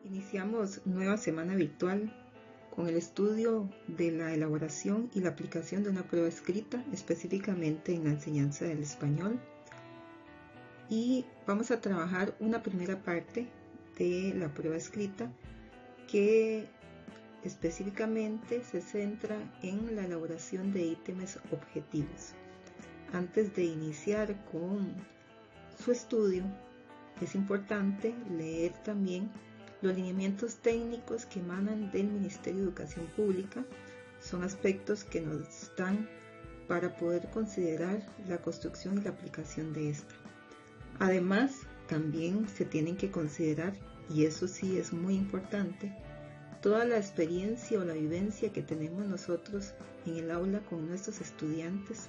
Iniciamos nueva semana virtual con el estudio de la elaboración y la aplicación de una prueba escrita, específicamente en la enseñanza del español. Y vamos a trabajar una primera parte de la prueba escrita que específicamente se centra en la elaboración de ítems objetivos. Antes de iniciar con su estudio, es importante leer también los lineamientos técnicos que emanan del Ministerio de Educación Pública. Son aspectos que nos dan para poder considerar la construcción y la aplicación de esta. Además, también se tienen que considerar, y eso sí es muy importante, toda la experiencia o la vivencia que tenemos nosotros en el aula con nuestros estudiantes,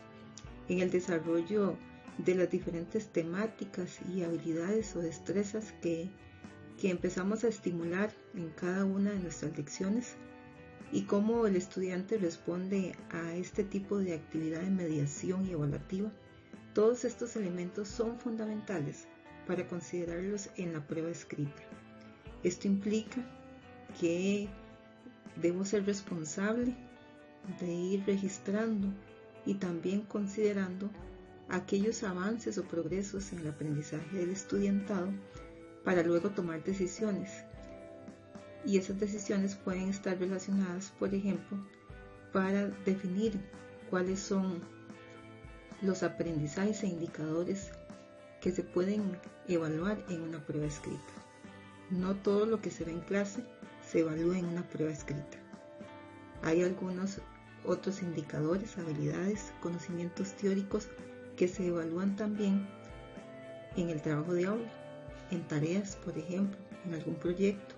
en el desarrollo de las diferentes temáticas y habilidades o destrezas que empezamos a estimular en cada una de nuestras lecciones y cómo el estudiante responde a este tipo de actividad de mediación y evaluativa. Todos estos elementos son fundamentales para considerarlos en la prueba escrita. Esto implica que debo ser responsable de ir registrando y también considerando aquellos avances o progresos en el aprendizaje del estudiantado para luego tomar decisiones. Y esas decisiones pueden estar relacionadas, por ejemplo, para definir cuáles son los aprendizajes e indicadores que se pueden evaluar en una prueba escrita. No todo lo que se ve en clase se evalúa en una prueba escrita. Hay algunos otros indicadores, habilidades, conocimientos teóricos que se evalúan también en el trabajo de aula, en tareas, por ejemplo, en algún proyecto,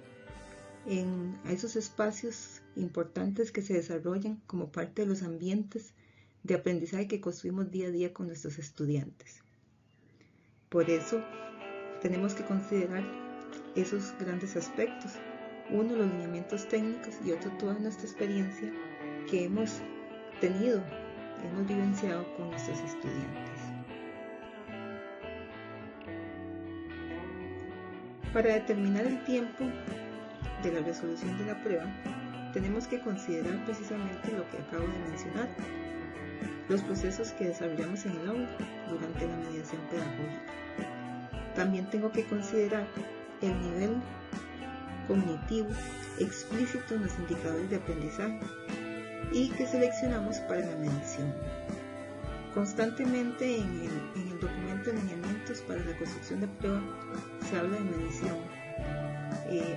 en esos espacios importantes que se desarrollan como parte de los ambientes de aprendizaje que construimos día a día con nuestros estudiantes. Por eso tenemos que considerar esos grandes aspectos. Uno, los lineamientos técnicos, y otro, toda nuestra experiencia que hemos tenido, hemos vivenciado con nuestros estudiantes. Para determinar el tiempo de la resolución de la prueba, tenemos que considerar precisamente lo que acabo de mencionar, los procesos que desarrollamos en el aula durante la mediación pedagógica. También tengo que considerar el nivel cognitivo explícito en los indicadores de aprendizaje y que seleccionamos para la medición. Constantemente en el documento de lineamientos para la construcción de prueba se habla de medición.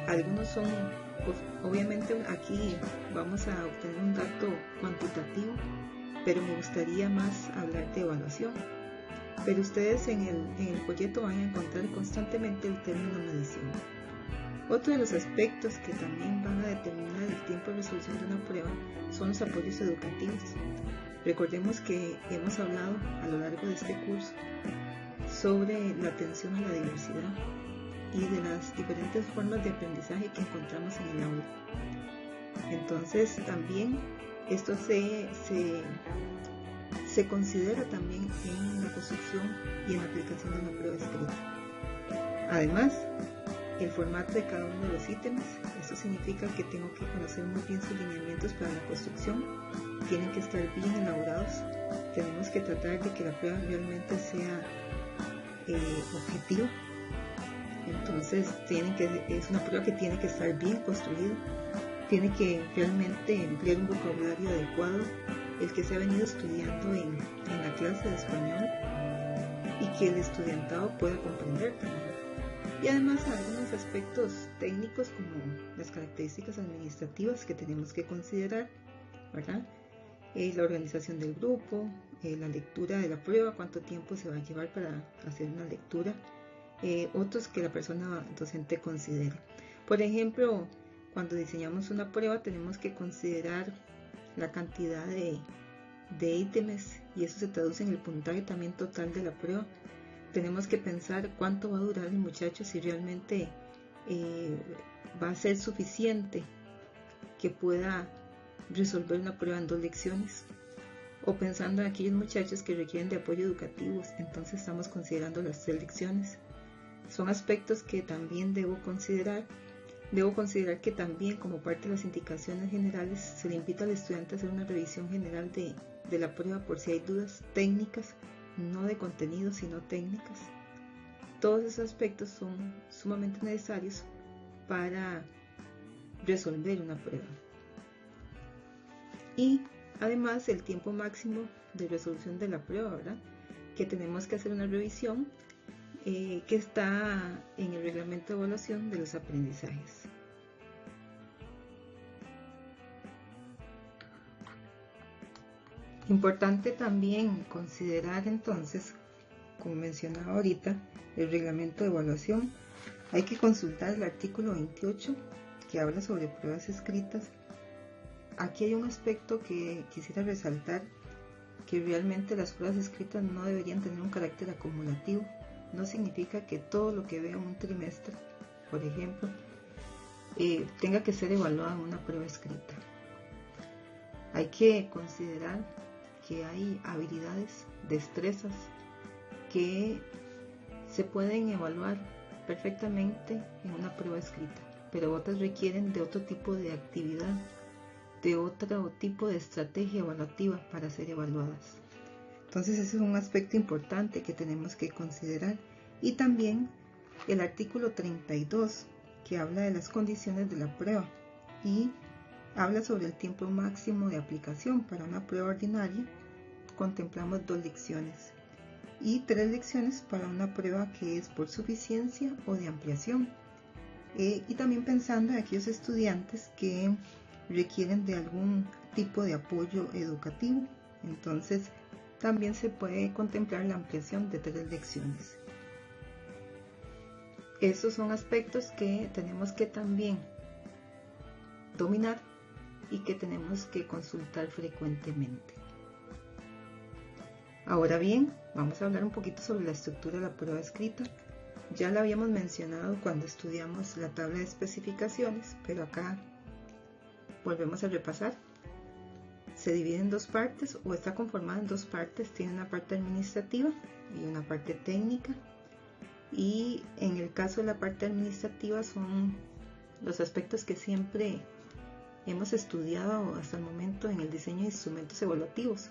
Algunos son, pues, obviamente aquí vamos a obtener un dato cuantitativo, pero me gustaría más hablar de evaluación. Pero ustedes en el folleto van a encontrar constantemente el término medición. Otro de los aspectos que también van a determinar el tiempo de resolución de una prueba son los apoyos educativos. Recordemos que hemos hablado a lo largo de este curso sobre la atención a la diversidad y de las diferentes formas de aprendizaje que encontramos en el aula. Entonces también esto se considera también en la construcción y en la aplicación de una prueba escrita. Además, el formato de cada uno de los ítems, eso significa que tengo que conocer muy bien sus lineamientos para la construcción, tienen que estar bien elaborados, tenemos que tratar de que la prueba realmente sea objetiva. Entonces es una prueba que tiene que estar bien construida, tiene que realmente emplear un vocabulario adecuado, el que se ha venido estudiando en la clase de español y que el estudiantado pueda comprender también. Y además algunos aspectos técnicos como las características administrativas que tenemos que considerar, ¿verdad? La organización del grupo, la lectura de la prueba, cuánto tiempo se va a llevar para hacer una lectura, otros que la persona docente considere. Por ejemplo, cuando diseñamos una prueba tenemos que considerar la cantidad de ítems y eso se traduce en el puntaje también total de la prueba. Tenemos que pensar cuánto va a durar el muchacho, si realmente va a ser suficiente que pueda resolver una prueba en 2 lecciones, o pensando en aquellos muchachos que requieren de apoyo educativo, entonces estamos considerando las 3 lecciones. Son aspectos que también debo considerar Debo considerar que también, como parte de las indicaciones generales, se le invita al estudiante a hacer una revisión general de la prueba por si hay dudas técnicas, no de contenido, sino técnicas. Todos esos aspectos son sumamente necesarios para resolver una prueba. Y además el tiempo máximo de resolución de la prueba, ¿verdad? Que tenemos que hacer una revisión que está en el reglamento de evaluación de los aprendizajes. Importante también considerar entonces, como mencionaba ahorita, el reglamento de evaluación. Hay que consultar el artículo 28 que habla sobre pruebas escritas. Aquí hay un aspecto que quisiera resaltar, que realmente las pruebas escritas no deberían tener un carácter acumulativo. No significa que todo lo que vea un trimestre, por ejemplo, tenga que ser evaluado en una prueba escrita. Hay que considerar que hay habilidades, destrezas que se pueden evaluar perfectamente en una prueba escrita, pero otras requieren de otro tipo de actividad, de otro tipo de estrategia evaluativa para ser evaluadas. Entonces ese es un aspecto importante que tenemos que considerar. Y también el artículo 32 que habla de las condiciones de la prueba y habla sobre el tiempo máximo de aplicación. Para una prueba ordinaria contemplamos 2 lecciones y 3 lecciones para una prueba que es por suficiencia o de ampliación. Y también pensando en aquellos estudiantes que requieren de algún tipo de apoyo educativo, entonces también se puede contemplar la ampliación de 3 lecciones. Esos son aspectos que tenemos que también dominar y que tenemos que consultar frecuentemente. Ahora bien, vamos a hablar un poquito sobre la estructura de la prueba escrita. Ya la habíamos mencionado cuando estudiamos la tabla de especificaciones, pero acá volvemos a repasar. Se divide en 2 partes o está conformada en 2 partes. Tiene una parte administrativa y una parte técnica. Y en el caso de la parte administrativa son los aspectos que siempre hemos estudiado hasta el momento en el diseño de instrumentos evaluativos,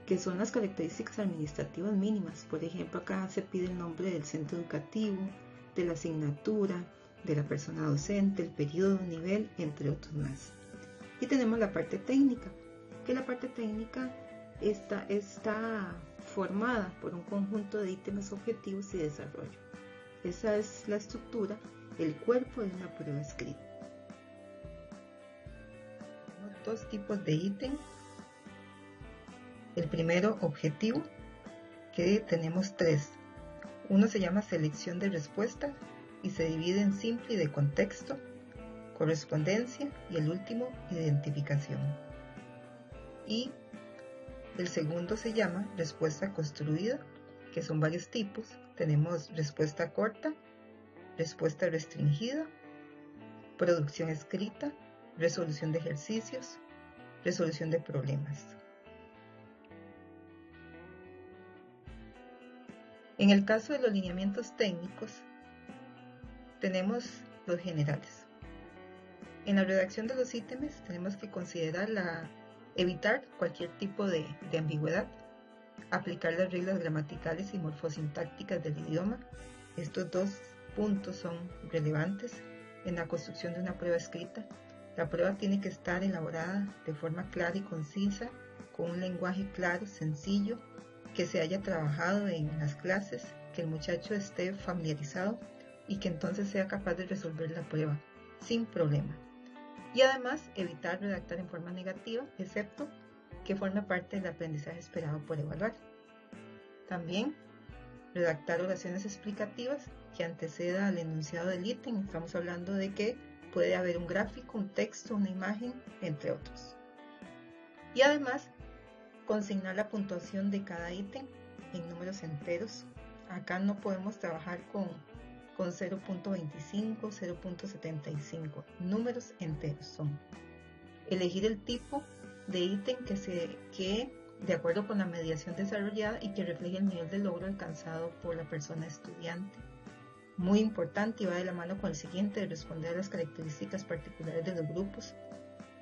que son las características administrativas mínimas. Por ejemplo, acá se pide el nombre del centro educativo, de la asignatura, de la persona docente, el periodo, nivel, entre otros más. Y tenemos la parte técnica, que la parte técnica está formada por un conjunto de ítems objetivos y desarrollo. Esa es la estructura, el cuerpo de una prueba escrita. Tenemos 2 tipos de ítem. El primero, objetivo, que tenemos 3. Uno se llama selección de respuesta y se divide en simple y de contexto, correspondencia y el último, identificación. Y el segundo se llama respuesta construida, que son varios tipos. Tenemos respuesta corta, respuesta restringida, producción escrita, resolución de ejercicios, resolución de problemas. En el caso de los lineamientos técnicos, tenemos los generales. En la redacción de los ítems tenemos que considerar evitar cualquier tipo de ambigüedad, aplicar las reglas gramaticales y morfosintácticas del idioma. Estos 2 puntos son relevantes en la construcción de una prueba escrita. La prueba tiene que estar elaborada de forma clara y concisa, con un lenguaje claro, sencillo, que se haya trabajado en las clases, que el muchacho esté familiarizado y que entonces sea capaz de resolver la prueba sin problema. Y además evitar redactar en forma negativa, excepto que forme parte del aprendizaje esperado por evaluar. También redactar oraciones explicativas que anteceda al enunciado del ítem. Estamos hablando de que puede haber un gráfico, un texto, una imagen, entre otros. Y además consignar la puntuación de cada ítem en números enteros. Acá no podemos trabajar con 0.25, 0.75, números enteros son. Elegir el tipo de ítem que de acuerdo con la mediación desarrollada y que refleje el nivel de logro alcanzado por la persona estudiante. muy importante y va de la mano con el siguiente, de responder a las características particulares de los grupos.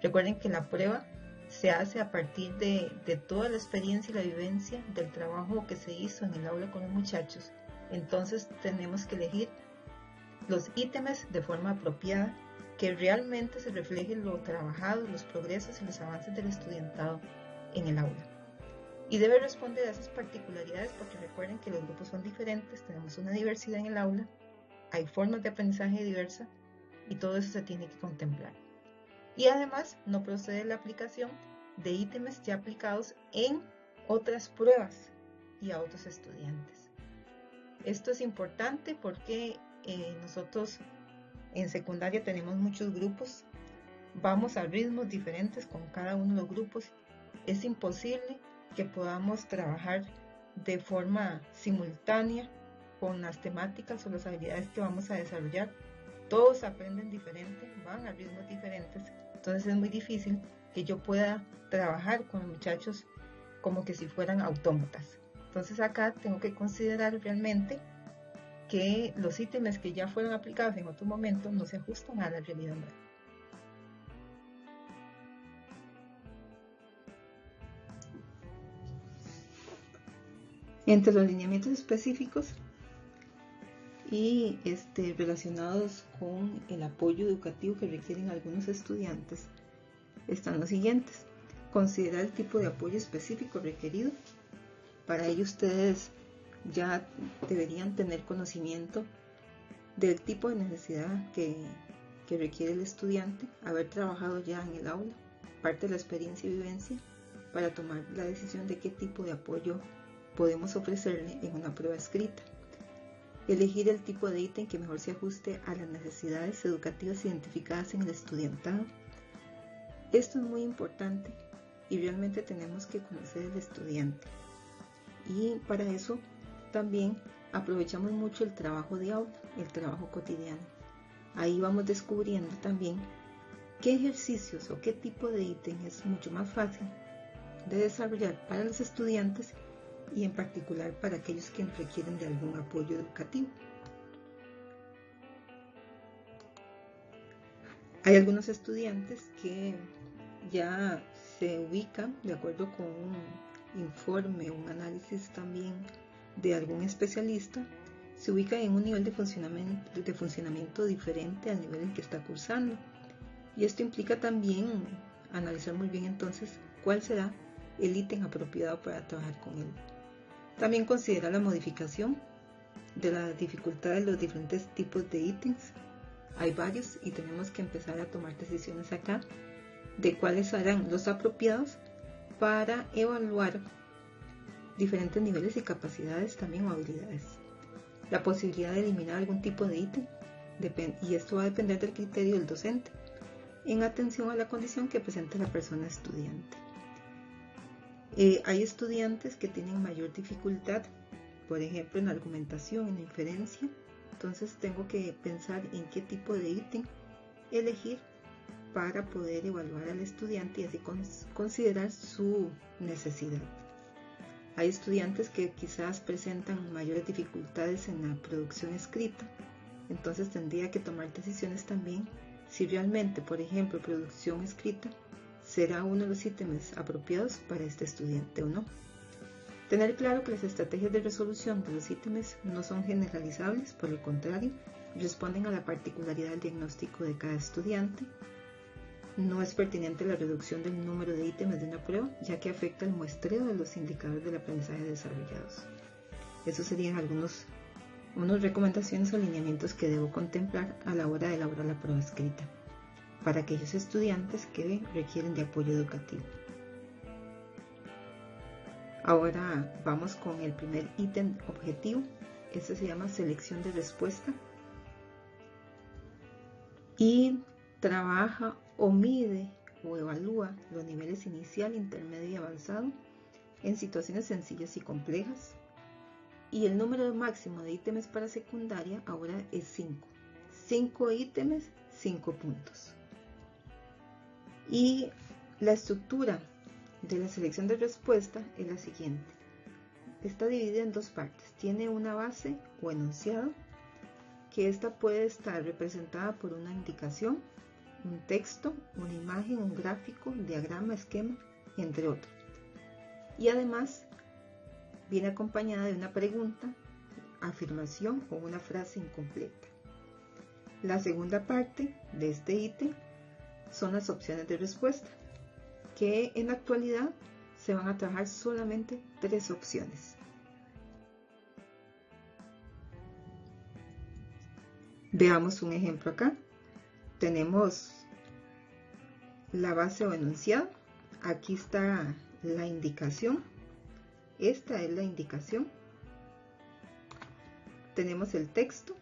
Recuerden que la prueba se hace a partir de toda la experiencia y la vivencia del trabajo que se hizo en el aula con los muchachos. Entonces tenemos que elegir los ítems de forma apropiada, que realmente se reflejen lo trabajado, los progresos y los avances del estudiantado en el aula. Y debe responder a esas particularidades, porque recuerden que los grupos son diferentes, tenemos una diversidad en el aula, hay formas de aprendizaje diversas y todo eso se tiene que contemplar. Y además no procede la aplicación de ítems ya aplicados en otras pruebas y a otros estudiantes. Esto es importante porque nosotros en secundaria tenemos muchos grupos, vamos a ritmos diferentes con cada uno de los grupos. Es imposible que podamos trabajar de forma simultánea con las temáticas o las habilidades que vamos a desarrollar. Todos aprenden diferente, van a ritmos diferentes, entonces es muy difícil que yo pueda trabajar con los muchachos como que si fueran autómatas. Entonces acá tengo que considerar realmente que los ítems que ya fueron aplicados en otro momento no se ajustan a la realidad nueva. Entre los lineamientos específicos y relacionados con el apoyo educativo que requieren algunos estudiantes están los siguientes. Considerar el tipo de apoyo específico requerido. Para ello ustedes ya deberían tener conocimiento del tipo de necesidad que requiere el estudiante, haber trabajado ya en el aula, parte de la experiencia y vivencia, para tomar la decisión de qué tipo de apoyo podemos ofrecerle en una prueba escrita. Elegir el tipo de ítem que mejor se ajuste a las necesidades educativas identificadas en el estudiantado. Esto es muy importante y realmente tenemos que conocer al estudiante. Y para eso también aprovechamos mucho el trabajo de aula, el trabajo cotidiano. Ahí vamos descubriendo también qué ejercicios o qué tipo de ítem es mucho más fácil de desarrollar para los estudiantes y en particular para aquellos que requieren de algún apoyo educativo. Hay algunos estudiantes que ya se ubican de acuerdo con un informe, un análisis también de algún especialista, se ubican en un nivel de funcionamiento diferente al nivel en que está cursando. Y esto implica también analizar muy bien entonces cuál será el ítem apropiado para trabajar con él. También considera la modificación de la dificultad de los diferentes tipos de ítems. Hay varios y tenemos que empezar a tomar decisiones acá de cuáles serán los apropiados para evaluar diferentes niveles y capacidades también o habilidades. La posibilidad de eliminar algún tipo de ítem y esto va a depender del criterio del docente en atención a la condición que presenta la persona estudiante. Hay estudiantes que tienen mayor dificultad, por ejemplo en la argumentación, en la inferencia, entonces tengo que pensar en qué tipo de ítem elegir para poder evaluar al estudiante y así considerar su necesidad. Hay estudiantes que quizás presentan mayores dificultades en la producción escrita, entonces tendría que tomar decisiones también si realmente, por ejemplo, producción escrita será uno de los ítems apropiados para este estudiante o no. Tener claro que las estrategias de resolución de los ítems no son generalizables, por el contrario, responden a la particularidad del diagnóstico de cada estudiante. No es pertinente la reducción del número de ítems de una prueba, ya que afecta el muestreo de los indicadores del aprendizaje desarrollados. Esos serían unas recomendaciones o lineamientos que debo contemplar a la hora de elaborar la prueba escrita para aquellos estudiantes que requieren de apoyo educativo. Ahora vamos con el primer ítem objetivo. Este se llama selección de respuesta y trabaja o mide o evalúa los niveles inicial, intermedio y avanzado en situaciones sencillas y complejas. Y el número máximo de ítems para secundaria ahora es 5. 5 ítems, 5 puntos. Y la estructura de la selección de respuesta es la siguiente. Está dividida en dos partes. Tiene una base o enunciado que esta puede estar representada por una indicación, un texto, una imagen, un gráfico, diagrama, esquema, entre otros. Y además viene acompañada de una pregunta, afirmación o una frase incompleta. La segunda parte de este ítem son las opciones de respuesta, que en la actualidad se van a trabajar solamente 3 opciones. Veamos un ejemplo acá. Tenemos la base o enunciado. Aquí está la indicación. Esta es la indicación. Tenemos el texto,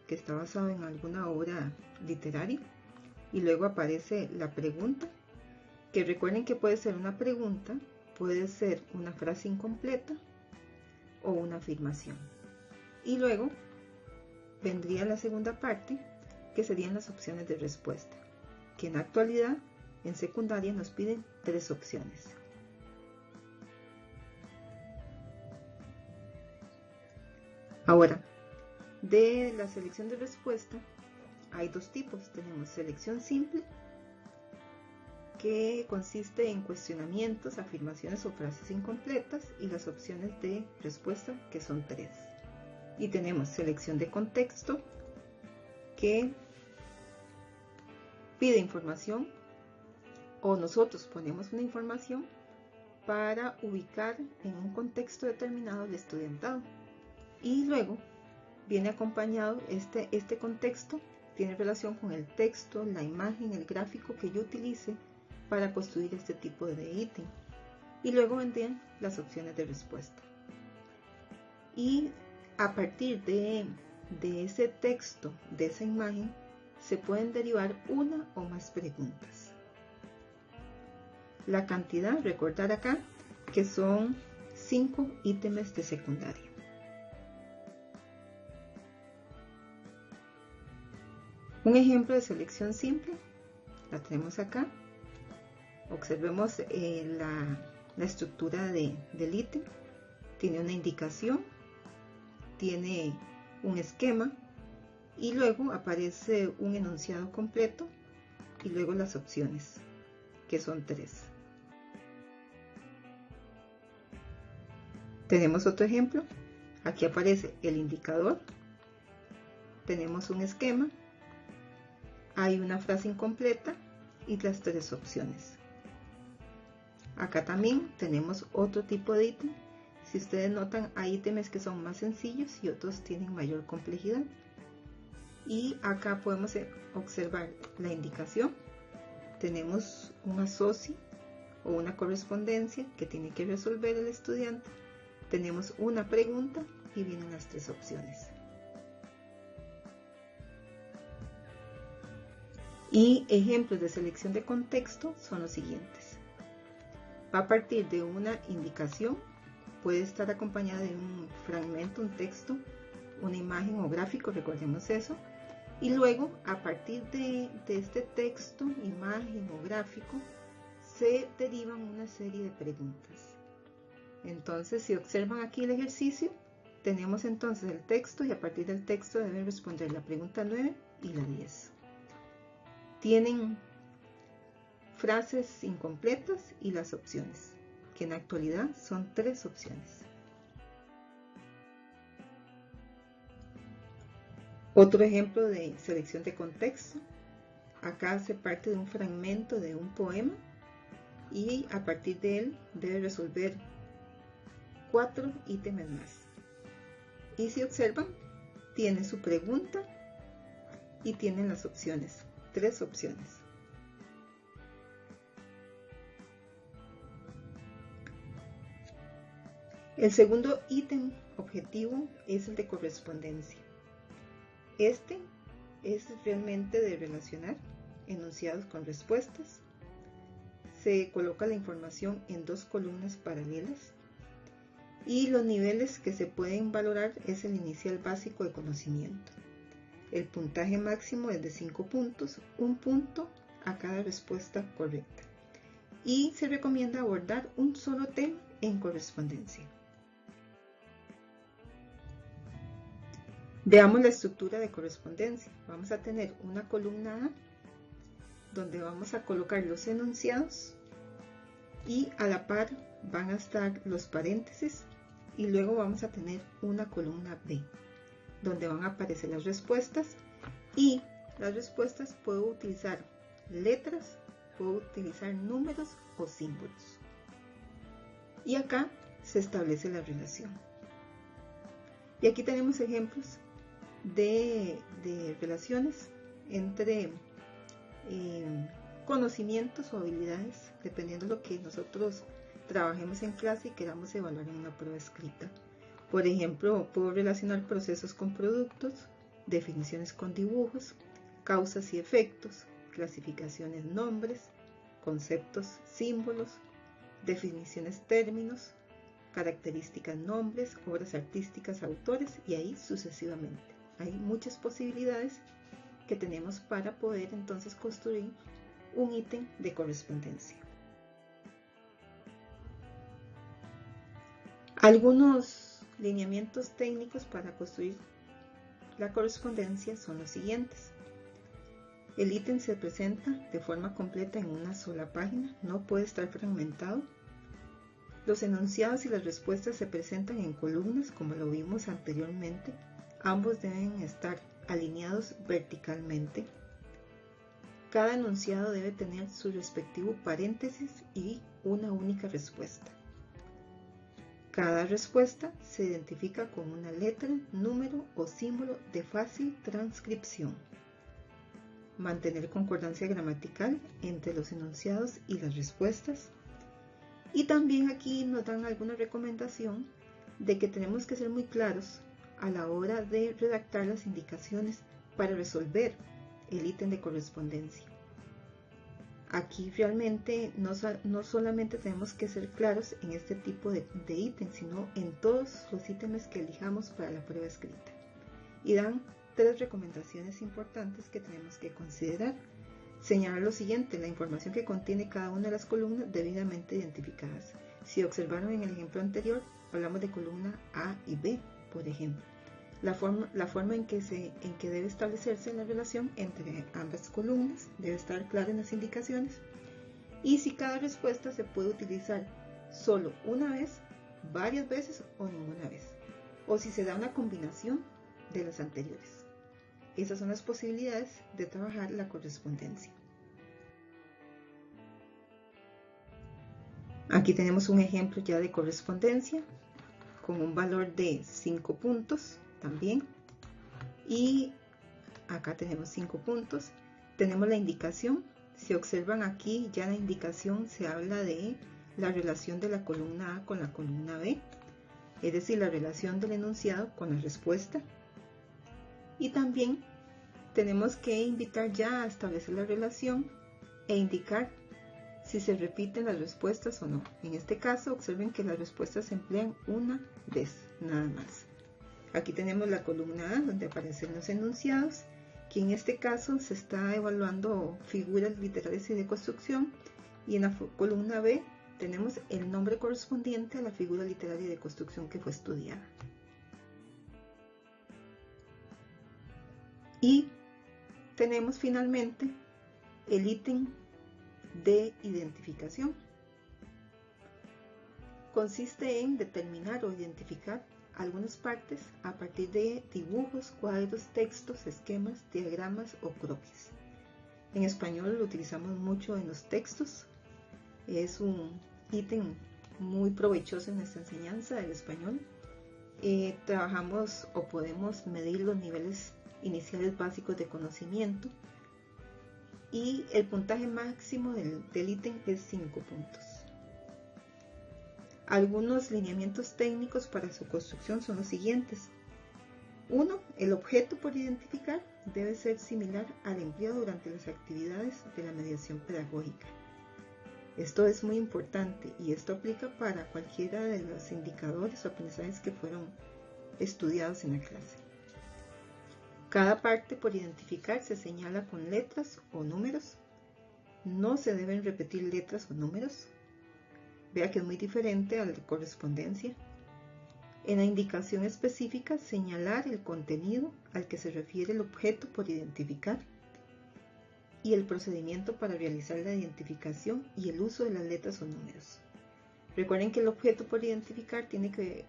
que está basado en alguna obra literaria. Y luego aparece la pregunta, que recuerden que puede ser una pregunta, puede ser una frase incompleta o una afirmación. Y luego vendría la segunda parte, que serían las opciones de respuesta, que en la actualidad en secundaria nos piden 3 opciones. Ahora, de la selección de respuesta hay 2 tipos. Tenemos selección simple, que consiste en cuestionamientos, afirmaciones o frases incompletas, y las opciones de respuesta, que son 3. Y tenemos selección de contexto, que pide información o nosotros ponemos una información para ubicar en un contexto determinado el estudiantado. Y luego viene acompañado este contexto, tiene relación con el texto, la imagen, el gráfico que yo utilice para construir este tipo de ítem. Y luego vendrían las opciones de respuesta. Y a partir de ese texto, de esa imagen, se pueden derivar una o más preguntas. La cantidad, recordar acá, que son 5 ítems de secundaria. Un ejemplo de selección simple, la tenemos acá. Observemos la estructura del ítem. Tiene una indicación, tiene un esquema y luego aparece un enunciado completo y luego las opciones, que son 3. Tenemos otro ejemplo. Aquí aparece el indicador, tenemos un esquema, hay una frase incompleta y las 3 opciones. Acá también tenemos otro tipo de ítem. Si ustedes notan, hay ítems que son más sencillos y otros tienen mayor complejidad. Y acá podemos observar la indicación. Tenemos un asocio o una correspondencia que tiene que resolver el estudiante. Tenemos una pregunta y vienen las 3 opciones. Y ejemplos de selección de contexto son los siguientes. Va a partir de una indicación, puede estar acompañada de un fragmento, un texto, una imagen o gráfico, recordemos eso. Y luego, a partir de este texto, imagen o gráfico, se derivan una serie de preguntas. Entonces, si observan aquí el ejercicio, tenemos entonces el texto y a partir del texto deben responder la pregunta 9 y la 10. Tienen frases incompletas y las opciones, que en la actualidad son 3 opciones. Otro ejemplo de selección de contexto. Acá se parte de un fragmento de un poema y a partir de él debe resolver 4 ítems más. Y si observan, tiene su pregunta y tienen las opciones, 3 opciones. El segundo ítem objetivo es el de correspondencia. Este es realmente de relacionar enunciados con respuestas. Se coloca la información en 2 columnas paralelas y los niveles que se pueden valorar es el inicial básico de conocimiento. El puntaje máximo es de 5 puntos, 1 punto a cada respuesta correcta. Y se recomienda abordar un solo tema en correspondencia. Veamos la estructura de correspondencia. Vamos a tener una columna A donde vamos a colocar los enunciados y a la par van a estar los paréntesis, y luego vamos a tener una columna B donde van a aparecer las respuestas, y las respuestas puedo utilizar letras, puedo utilizar números o símbolos. Y acá se establece la relación. Y aquí tenemos ejemplos de relaciones entre conocimientos o habilidades, dependiendo de lo que nosotros trabajemos en clase y queramos evaluar en una prueba escrita. Por ejemplo, puedo relacionar procesos con productos, definiciones con dibujos, causas y efectos, clasificaciones, nombres, conceptos, símbolos, definiciones, términos, características, nombres, obras artísticas, autores, y ahí sucesivamente. Hay muchas posibilidades que tenemos para poder entonces construir un ítem de correspondencia. Algunos lineamientos técnicos para construir la correspondencia son los siguientes. El ítem se presenta de forma completa en una sola página, no puede estar fragmentado. Los enunciados y las respuestas se presentan en columnas, como lo vimos anteriormente. Ambos deben estar alineados verticalmente. Cada enunciado debe tener su respectivo paréntesis y una única respuesta. Cada respuesta se identifica con una letra, número o símbolo de fácil transcripción. Mantener concordancia gramatical entre los enunciados y las respuestas. Y también aquí nos dan alguna recomendación de que tenemos que ser muy claros a la hora de redactar las indicaciones para resolver el ítem de correspondencia. Aquí realmente no solamente tenemos que ser claros en este tipo de ítem, sino en todos los ítems que elijamos para la prueba escrita. Y dan 3 recomendaciones importantes que tenemos que considerar. Señalar lo siguiente: la información que contiene cada una de las columnas debidamente identificadas. Si observaron en el ejemplo anterior, hablamos de columna A y B, por ejemplo. La forma en que debe establecerse la relación entre ambas columnas debe estar clara en las indicaciones. Y si cada respuesta se puede utilizar solo una vez, varias veces o ninguna vez. O si se da una combinación de las anteriores. Esas son las posibilidades de trabajar la correspondencia. Aquí tenemos un ejemplo ya de correspondencia con un valor de 5 puntos también. Y acá tenemos 5 puntos. Tenemos la indicación. Si observan aquí, ya la indicación se habla de la relación de la columna A con la columna B, es decir, la relación del enunciado con la respuesta. Y también tenemos que invitar ya a establecer la relación e indicar si se repiten las respuestas o no. En este caso, observen que las respuestas se emplean una vez, nada más. Aquí tenemos la columna A, donde aparecen los enunciados, que en este caso se está evaluando figuras literarias y de construcción, y en la columna B tenemos el nombre correspondiente a la figura literaria y de construcción que fue estudiada. Y tenemos finalmente el ítem de identificación. Consiste en determinar o identificar algunas partes a partir de dibujos, cuadros, textos, esquemas, diagramas o croquis. En español lo utilizamos mucho en los textos. Es un ítem muy provechoso en nuestra enseñanza del español. Trabajamos o podemos medir los niveles iniciales básicos de conocimiento, y el puntaje máximo del ítem es 5 puntos. Algunos lineamientos técnicos para su construcción son los siguientes. 1. El objeto por identificar debe ser similar al empleado durante las actividades de la mediación pedagógica. Esto es muy importante y esto aplica para cualquiera de los indicadores o aprendizajes que fueron estudiados en la clase. Cada parte por identificar se señala con letras o números. No se deben repetir letras o números. Vea que es muy diferente a la correspondencia. En la indicación específica, señalar el contenido al que se refiere el objeto por identificar y el procedimiento para realizar la identificación y el uso de las letras o números. Recuerden que el objeto por identificar tiene que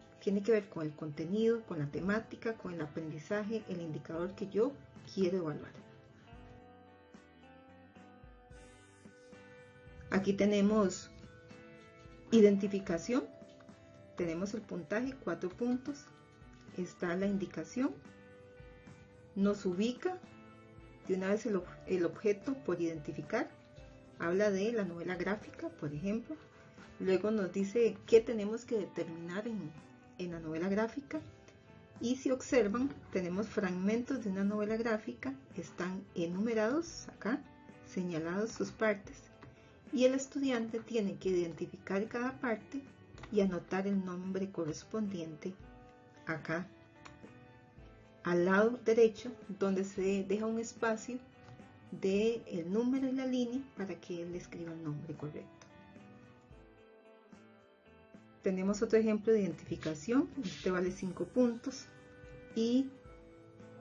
ver con el contenido, con la temática, con el aprendizaje, el indicador que yo quiero evaluar. Aquí tenemos identificación, tenemos el puntaje, 4 puntos, está la indicación, nos ubica de una vez el objeto por identificar, habla de la novela gráfica, por ejemplo. Luego nos dice qué tenemos que determinar en la novela gráfica. Y si observan, tenemos fragmentos de una novela gráfica, están enumerados acá, señalados sus partes. Y el estudiante tiene que identificar cada parte y anotar el nombre correspondiente acá al lado derecho, donde se deja un espacio del número y la línea para que él escriba el nombre correcto. Tenemos otro ejemplo de identificación, este vale 5 puntos y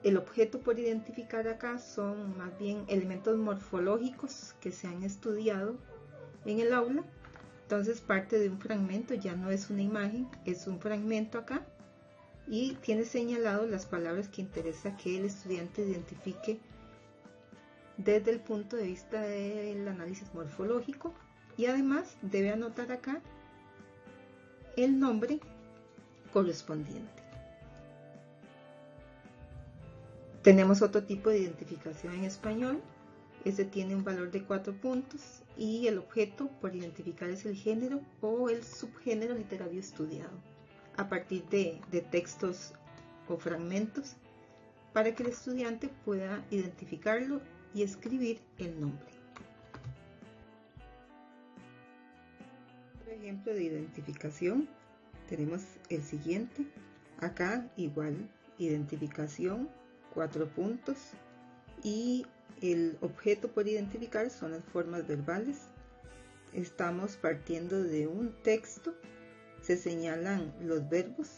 el objeto por identificar acá son más bien elementos morfológicos que se han estudiado en el aula. Entonces parte de un fragmento, ya no es una imagen, es un fragmento acá y tiene señalado las palabras que interesa que el estudiante identifique desde el punto de vista del análisis morfológico y además debe anotar acá el nombre correspondiente. Tenemos otro tipo de identificación en español. Este tiene un valor de 4 puntos y el objeto por identificar es el género o el subgénero literario estudiado a partir de textos o fragmentos para que el estudiante pueda identificarlo y escribir el nombre. Otro ejemplo de identificación tenemos el siguiente. Acá igual, identificación, 4 puntos y el objeto por identificar son las formas verbales. Estamos partiendo de un texto, se señalan los verbos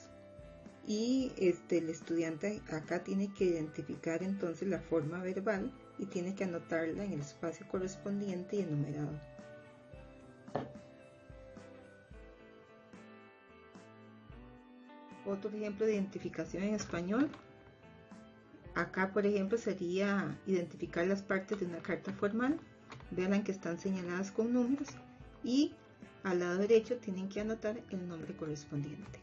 y el estudiante acá tiene que identificar entonces la forma verbal y tiene que anotarla en el espacio correspondiente y enumerado. Otro ejemplo de identificación en español. Acá, por ejemplo, sería identificar las partes de una carta formal. Vean que están señaladas con números y al lado derecho tienen que anotar el nombre correspondiente.